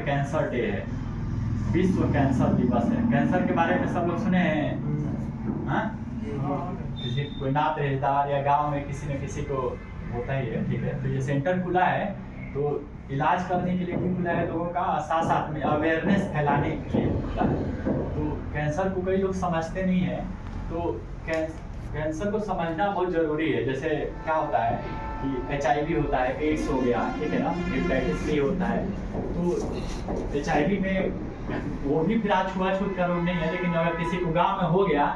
Cancer day है, विश्व cancer दिवस है। कैंसर के बारे में सब लोग सुने हैं? हाँ, किसी कोई नात रिश्तेदार या गांव में किसी न किसी को होता ही है, ठीक है। तो ये सेंटर खुला है, तो इलाज करने के लिए क्यों खुला है लोगों का, साथ साथ में अवेयरनेस फैलाने के लिए खुला है। तो कैंसर को कई लोग समझते नहीं है, तो कैंसर को समझना बहुत ज़रूरी है। जैसे क्या होता है कि HIV होता है, एड्स हो गया, ठीक है ना, हेपेटाइटिस B होता है। तो HIV में वो भी फिर आज छुआछूत कानून नहीं है, लेकिन अगर किसी को गाँव में हो गया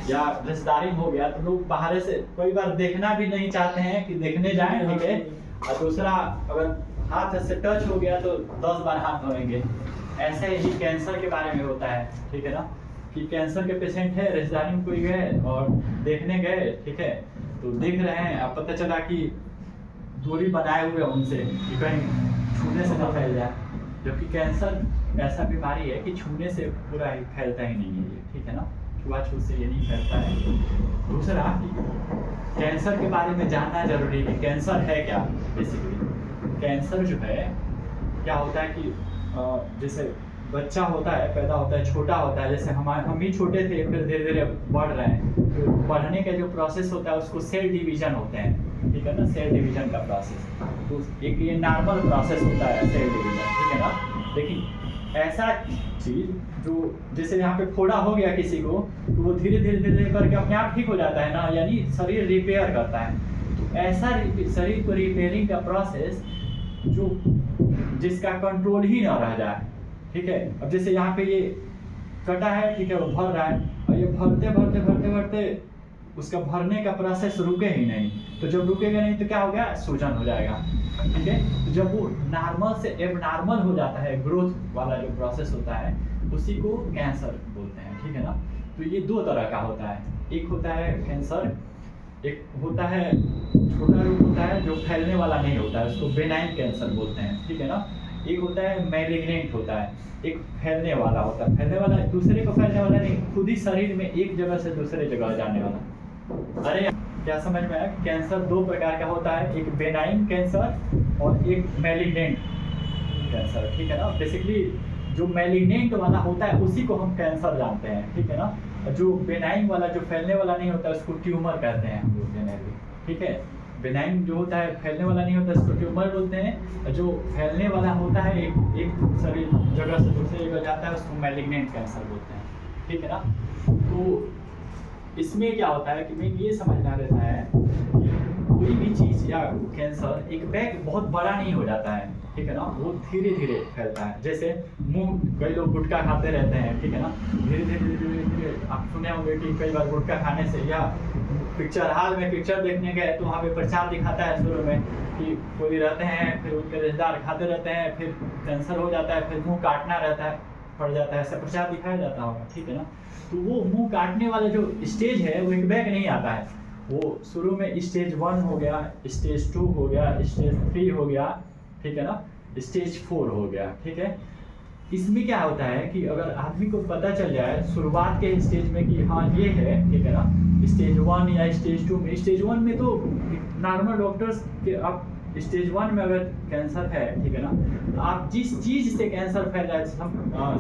या रिश्तेदारी हो गया तो लोग बाहर से कई बार देखना भी नहीं चाहते हैं कि देखने जाएं, ठीक है। और दूसरा, अगर हाथ से टच हो गया तो 10 बार हाथ धोएंगे। ऐसे ही कैंसर के बारे में होता है, ठीक है ना, कि कैंसर के पेशेंट है, रिश्तेदारी में कोई गए और देखने गए, ठीक है, तो देख रहे हैं, अब पता चला कि दूरी बनाए हुए उनसे कि कहीं छूने से ना फैल जाए, जबकि कैंसर ऐसा बीमारी है कि छूने से पूरा ही फैलता ही नहीं है ये, ठीक है ना, छुआछूत से ये नहीं फैलता है। दूसरा, कैंसर के बारे में जानना जरूरी है। कैंसर है क्या? बेसिकली कैंसर जो है क्या होता है कि जैसे बच्चा होता है, पैदा होता है, छोटा होता है, जैसे हम ही छोटे थे, फिर धीरे धीरे बढ़ रहे हैं, तो बढ़ने का जो प्रोसेस होता है उसको सेल डिवीजन होते हैं, ठीक है ना, सेल डिवीजन का प्रोसेस। तो एक ये नॉर्मल प्रोसेस होता है सेल डिवीजन, ठीक है ना। लेकिन ऐसा चीज जो जैसे यहाँ पे फोड़ा हो गया किसी को, तो वो धीरे धीरे धीरे करके अपने आप ठीक हो जाता है ना, यानी शरीर रिपेयर करता है। तो ऐसा शरीर को रिपेयरिंग का प्रोसेस जो जिसका कंट्रोल ही ना रह जाए, ठीक है। अब जैसे यहाँ पे ये कटा है, ठीक है, वो भर रहा है, और ये भरते भरते भरते भरते उसका भरने का प्रोसेस रुके ही नहीं, तो जब रुकेगा नहीं तो क्या हो गया, सूजन हो जाएगा, ठीक है। तो जब वो नॉर्मल से एबनॉर्मल हो जाता है, ग्रोथ वाला जो प्रोसेस होता है, उसी को कैंसर बोलते हैं, ठीक है ना। तो ये दो तरह का होता है, एक होता है कैंसर, एक होता है छोटा रूप होता है जो फैलने वाला नहीं होता है, उसको बेनाइन कैंसर बोलते हैं, ठीक है ना। एक होता है मैलिग्नेंट होता है, एक फैलने वाला होता है। फैलने वाला दूसरे को फैलने वाला नहीं, खुद ही शरीर में एक जगह से दूसरे जगह जाने वाला। अरे क्या समझ में आया? कैंसर दो प्रकार का होता है, एक बेनाइन कैंसर और एक मैलिग्नेंट कैंसर, ठीक है ना। बेसिकली जो मैलिग्नेंट वाला होता है उसी को हम कैंसर जानते हैं, ठीक है ना। जो बेनाइन वाला जो फैलने वाला नहीं होता उसको ट्यूमर कहते हैं हम लोग जनरली, ठीक है। बेनाइन जो होता है फैलने वाला नहीं होता उसको ट्यूमर बोलते हैं, जो फैलने वाला होता है एक शरीर जगह से दूसरी जगह जाता है उसको मैलिग्नेंट कैंसर बोलते हैं, ठीक है ना। तो इसमें क्या होता है कि मैं ये समझना रहता है कि कोई भी चीज़ या कैंसर एक बैग बहुत बड़ा नहीं हो जाता है, ठीक है ना, वो धीरे धीरे फैलता है। जैसे मुंह, कई लोग गुटखा खाते रहते हैं, ठीक है ना, धीरे धीरे धीरे धीरे आप सुने होंगे कि कई बार गुटखा खाने से, या पिक्चर हॉल में पिक्चर देखने गए तो वहाँ पे प्रचार दिखाता है शुरू में कि कोई रहते हैं, फिर उनके रिश्तेदार खाते रहते हैं, फिर कैंसर हो जाता है, फिर मुँह काटना रहता है, पड़ जाता है, ऐसा प्रचार दिखाया जाता होगा, ठीक है ना। तो वो मुँह काटने वाला जो स्टेज है वो एक बैग नहीं आता है, वो शुरू में स्टेज 1 हो गया, स्टेज 2 हो गया, स्टेज 3 हो गया, ठीक है ना, स्टेज 4 हो गया, ठीक है। इसमें क्या होता है कि अगर आदमी को पता चल जाए शुरुआत के स्टेज में कि हाँ ये है, ठीक है ना, स्टेज 1 या स्टेज 2 में, स्टेज 1 में तो नॉर्मल डॉक्टर्स के, आप स्टेज 1 में अगर कैंसर है, ठीक है ना, तो आप जिस चीज़ से कैंसर फैल रहा है,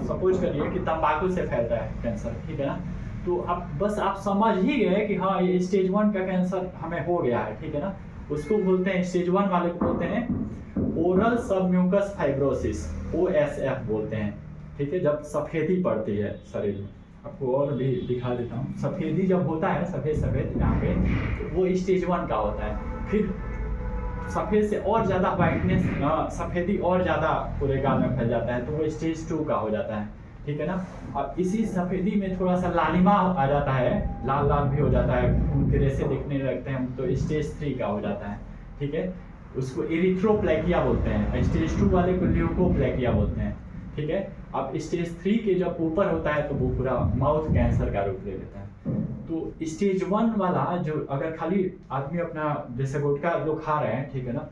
सपोज करिए कि तंबाकू से फैल रहा है कैंसर, ठीक है ना, तो आप समझ ही गए कि हाँ ये स्टेज 1 का कैंसर हमें हो गया है, ठीक है ना। उसको बोलते हैं, स्टेज 1 वाले को बोलते हैं ओरल सबम्यूकस फाइब्रोसिस, OSF बोलते हैं, ठीक है। जब सफ़ेदी पड़ती है शरीर में, आपको और भी दिखा देता हूँ, सफ़ेदी जब होता है, सफ़ेद सफ़ेद यहाँ पे, तो वो स्टेज 1 का होता है। फिर सफ़ेद से और ज़्यादा वाइटनेस, सफ़ेदी और ज़्यादा पूरे गाल में फैल जाता है, तो वो स्टेज 2 का हो जाता है, ठीक है ना। अब इसी सफ़ेदी में थोड़ा सा लालिमा आ जाता है, लाल लाल भी हो जाता है, खून के रेसे दिखने लगते हैं, तो स्टेज 3 का हो जाता है, ठीक है। उसको एरिथ्रोप्लेकिया बोलते हैं, स्टेज 2 वाले को ल्यूकोप्लेकिया बोलते हैं, ठीक है। अब स्टेज 3 के जब ऊपर होता है तो वो पूरा माउथ कैंसर का रूप ले लेता है। तो स्टेज 1 वाला जो, अगर खाली आदमी अपना जैसे गुटखा लोग खा रहे हैं, ठीक है ना,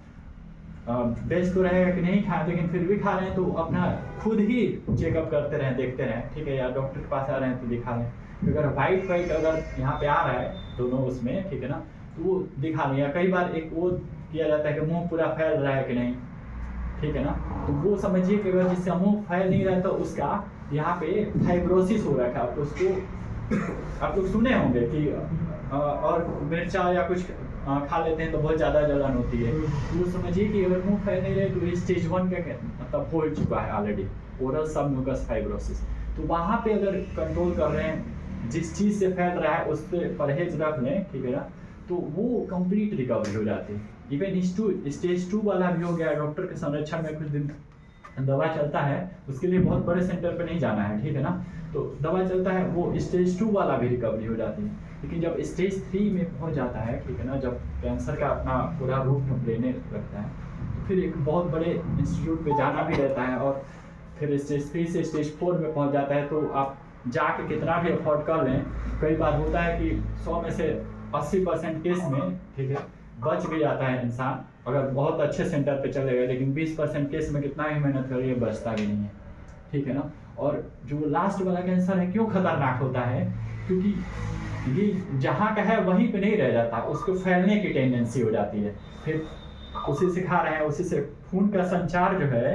बेस्ट तो रहेगा कि नहीं खाएं, लेकिन फिर भी खा रहे हैं तो अपना खुद ही चेकअप करते रहें, देखते रहें, ठीक है, या डॉक्टर के पास आ रहे हैं तो दिखा लें। अगर वाइट अगर यहाँ पे आ रहा है दोनों उसमें, ठीक है ना, तो वो दिखा लें। या कई बार एक वो किया जाता है कि मुंह पूरा फैल रहा है कि नहीं, ठीक है ना। तो वो समझिए कि अगर जिसका मुंह फैल नहीं रहा है तो उसका यहाँ पे फाइब्रोसिस हो रखा है। उसको आप लोग सुने होंगे कि और मिर्चा या कुछ खा लेते हैं तो बहुत ज़्यादा जलन होती है। तो वो समझिए कि अगर मुंह फैल नहीं रहे तो स्टेज 1 का मतलब हो चुका है ऑलरेडी, ओरल सबम्यूकस फाइब्रोसिस। तो वहाँ पे अगर कंट्रोल कर रहे हैं, जिस चीज़ से फैल रहा है उस पर परहेज रख लें, ठीक है ना, तो वो कंप्लीट रिकवरी हो जाती है। इवन स्टेज 2 वाला भी हो गया, डॉक्टर के संरक्षण में कुछ दिन दवा चलता है, उसके लिए बहुत बड़े सेंटर पे नहीं जाना है, ठीक है ना। तो दवा चलता है, वो स्टेज 2 वाला भी रिकवरी हो जाती है। लेकिन जब स्टेज 3 में पहुंच जाता है, ठीक है ना, जब कैंसर का अपना पूरा रूप लेने लगता है, तो फिर एक बहुत बड़े इंस्टीट्यूट पे जाना भी रहता है, और फिर स्टेज 3 से स्टेज 4 में पहुंच जाता है। तो आप जाके कितना भी अफोर्ड कर लें, कई बार होता है कि 100 में से 80% केस में, ठीक है, बच भी जाता है इंसान अगर बहुत अच्छे सेंटर पे चले गए, लेकिन 20% केस में कितना ही मेहनत करिए बचता भी नहीं है, ठीक है ना। और जो लास्ट वाला कैंसर है क्यों खतरनाक होता है, क्योंकि ये जहाँ का है वहीं पे नहीं रह जाता, उसको फैलने की टेंडेंसी हो जाती है। फिर उसी से खा रहे हैं, उसी से खून का संचार जो है,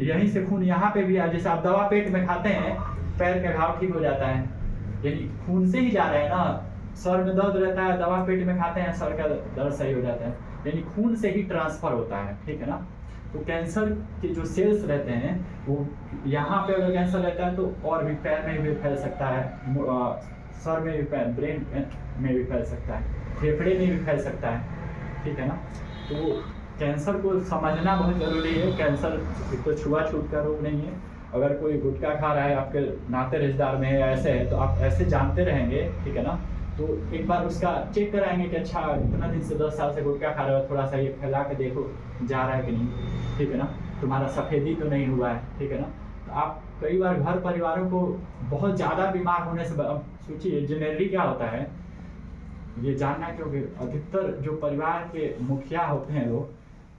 यहीं से खून यहाँ पे भी है। जैसे आप दवा पेट में खाते हैं, पैर का घाव ठीक हो जाता है, यानी खून से ही जा रहे हैं ना। सर में दर्द रहता है, दवा पेट में खाते हैं, सर का दर्द सही हो जाता है, यानी खून से ही ट्रांसफर होता है, ठीक है ना। तो कैंसर के जो सेल्स रहते हैं वो यहाँ पे अगर कैंसर रहता है तो और भी पैर में भी फैल सकता है, सर में भी फैल, ब्रेन में भी फैल सकता है, फेफड़े में भी फैल सकता है, ठीक है ना। तो कैंसर को समझना बहुत ज़रूरी है। कैंसर तो छुआछूत का रोग नहीं है। अगर कोई गुटखा खा रहा है, आपके नाते रिश्तेदार में है या ऐसे है, तो आप ऐसे जानते रहेंगे, ठीक है ना। तो एक बार उसका चेक कराएंगे कि अच्छा इतना दिन से 10 साल से गुटखा खा रहे हो, थोड़ा सा ये फैला के देखो जा रहा है कि नहीं, ठीक है ना, तुम्हारा सफ़ेदी तो नहीं हुआ है, ठीक है ना। तो आप कई बार घर परिवारों को बहुत ज़्यादा बीमार होने से, अब सोचिए जनरली क्या होता है ये जानना, क्योंकि अधिकतर जो परिवार के मुखिया होते हैं लोग,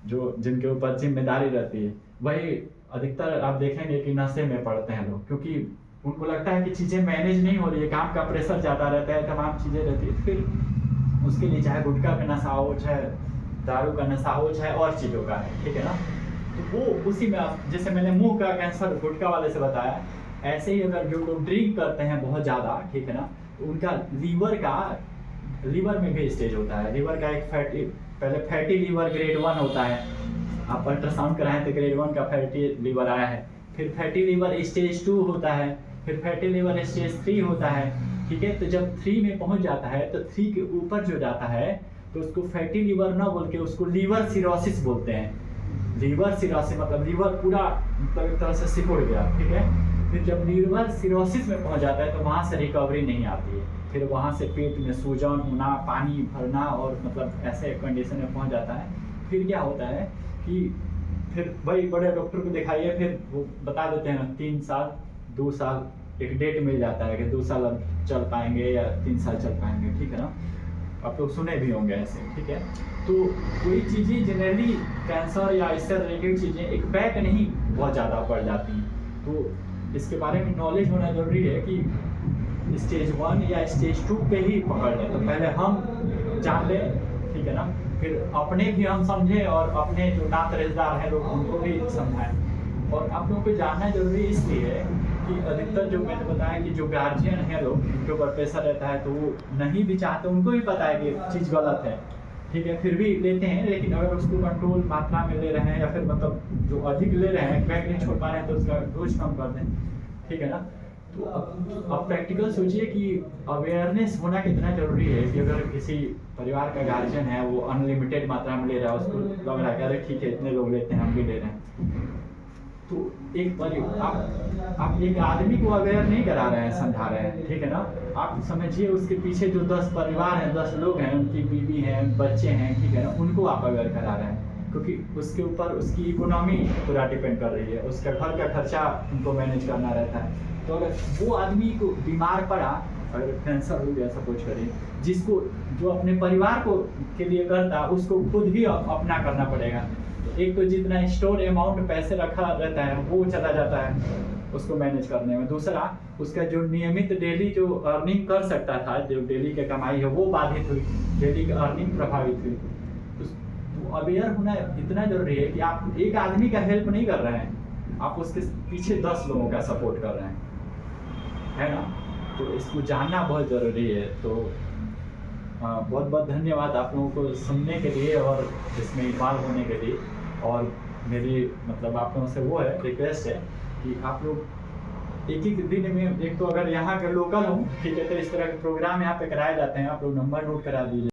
जो जिनके ऊपर जिम्मेदारी रहती है, वही अधिकतर आप देखेंगे कि नशे में पड़ते हैं लोग, क्योंकि उनको लगता है कि चीज़ें मैनेज नहीं हो रही है, काम का प्रेशर ज़्यादा रहता है, तमाम चीज़ें रहती है, फिर उसके लिए चाहे गुटखा का नशा हो, चाहे दारू का नशा हो, चाहे और चीज़ों का है, ठीक है ना। तो वो उसी में आप, जैसे मैंने मुंह का कैंसर गुटखा वाले से बताया, ऐसे ही अगर जो लोग ड्रिंक करते हैं बहुत ज़्यादा, ठीक है ना, तो उनका लीवर में भी स्टेज होता है। लीवर का एक पहले फैटी लीवर ग्रेड 1 होता है, आप अल्ट्रासाउंड कराएं तो ग्रेड 1 का फैटी लीवर आया है। फिर फैटी लीवर स्टेज 2 होता है, फिर फैटी लीवर स्टेज 3 होता है, ठीक है। तो जब 3 में पहुंच जाता है तो 3 के ऊपर जो जाता है तो उसको फैटी लीवर ना बोल के उसको लीवर सिरोसिस बोलते हैं। लीवर सिरोसिस मतलब लीवर पूरा मतलब एक तरह से सिकुड़ गया, ठीक है। फिर जब लीवर सिरोसिस में पहुंच जाता है तो वहाँ से रिकवरी नहीं आती है। फिर वहाँ से पेट में सूजन होना, पानी भरना, और मतलब ऐसे कंडीशन में पहुँच जाता है। फिर क्या होता है कि फिर वही बड़े डॉक्टर को दिखाइए, फिर वो बता देते हैं 3 साल 2 साल एक डेट मिल जाता है कि 2 साल अब चल पाएंगे या 3 साल चल पाएंगे, ठीक है ना। आप लोग सुने भी होंगे ऐसे, ठीक है। तो कोई चीज़ें जनरली कैंसर या इससे रिलेटेड चीज़ें एक बैक नहीं बहुत ज़्यादा बढ़ जाती हैं, तो इसके बारे में नॉलेज होना ज़रूरी है कि स्टेज 1 या स्टेज 2 पे ही पकड़ लें। तो पहले हम जान लें, ठीक है ना, फिर अपने भी हम समझें और अपने जो नाते रिश्तेदार हैं लोग उनको भी समझाएं। और आप लोगों को जानना जरूरी इसलिए है कि अधिकतर जो मैंने बताया कि जो गार्जियन हैं लोग, उनके ऊपर प्रेशर रहता है, तो वो नहीं भी चाहते, उनको भी पता है कि चीज़ गलत है, ठीक है, फिर भी लेते हैं। लेकिन अगर उसको कंट्रोल मात्रा में ले रहे हैं या फिर मतलब जो अधिक ले रहे हैं, बैग नहीं छोड़ पा रहे हैं, तो उसका डोज कम कर दें, ठीक है ना। तो अब प्रैक्टिकल सोचिए कि अवेयरनेस होना कितना ज़रूरी है कि अगर किसी परिवार का गार्जियन है वो अनलिमिटेड मात्रा में ले रहा है, उसको लग रहा है कि अरे ठीक है इतने लोग लेते हैं हम भी ले रहे हैं, तो आप एक आदमी को अवेयर नहीं करा रहे हैं, समझा रहे हैं, ठीक है ना। आप समझिए उसके पीछे जो 10 परिवार हैं, 10 लोग हैं, उनकी बीवी हैं, बच्चे हैं, ठीक है ना, उनको आप अवेयर करा रहे हैं, क्योंकि उसके ऊपर उसकी इकोनॉमी पूरा डिपेंड कर रही है, उसका घर का खर्चा उनको मैनेज करना रहता है। तो अगर वो आदमी को बीमार पड़ा, अगर कैंसर हो गया सपोज करिए, जिसको जो अपने परिवार को के लिए करता उसको खुद ही अपना करना पड़ेगा। तो एक तो जितना स्टोर अमाउंट पैसे रखा रहता है वो चला जाता है उसको मैनेज करने में। दूसरा उसका जो नियमित डेली जो अर्निंग कर सकता था, जो डेली की कमाई है वो बाधित हुई, डेली की अर्निंग प्रभावित हुई। तो अवेयर होना इतना जरूरी है कि आप एक आदमी का हेल्प नहीं कर रहे हैं, आप उसके पीछे 10 लोगों का सपोर्ट कर रहे हैं, है ना। तो इसको जानना बहुत ज़रूरी है। तो बहुत बहुत धन्यवाद आप लोगों को सुनने के लिए और इसमें इन्वॉल्व होने के लिए। और मेरी मतलब आप लोगों से वो है रिक्वेस्ट है कि आप लोग एक एक दिन में, एक तो अगर यहाँ के लोकल हो, ठीक है, तो इस तरह के प्रोग्राम यहाँ पे कराए जाते हैं, आप लोग नंबर नोट करा दीजिए।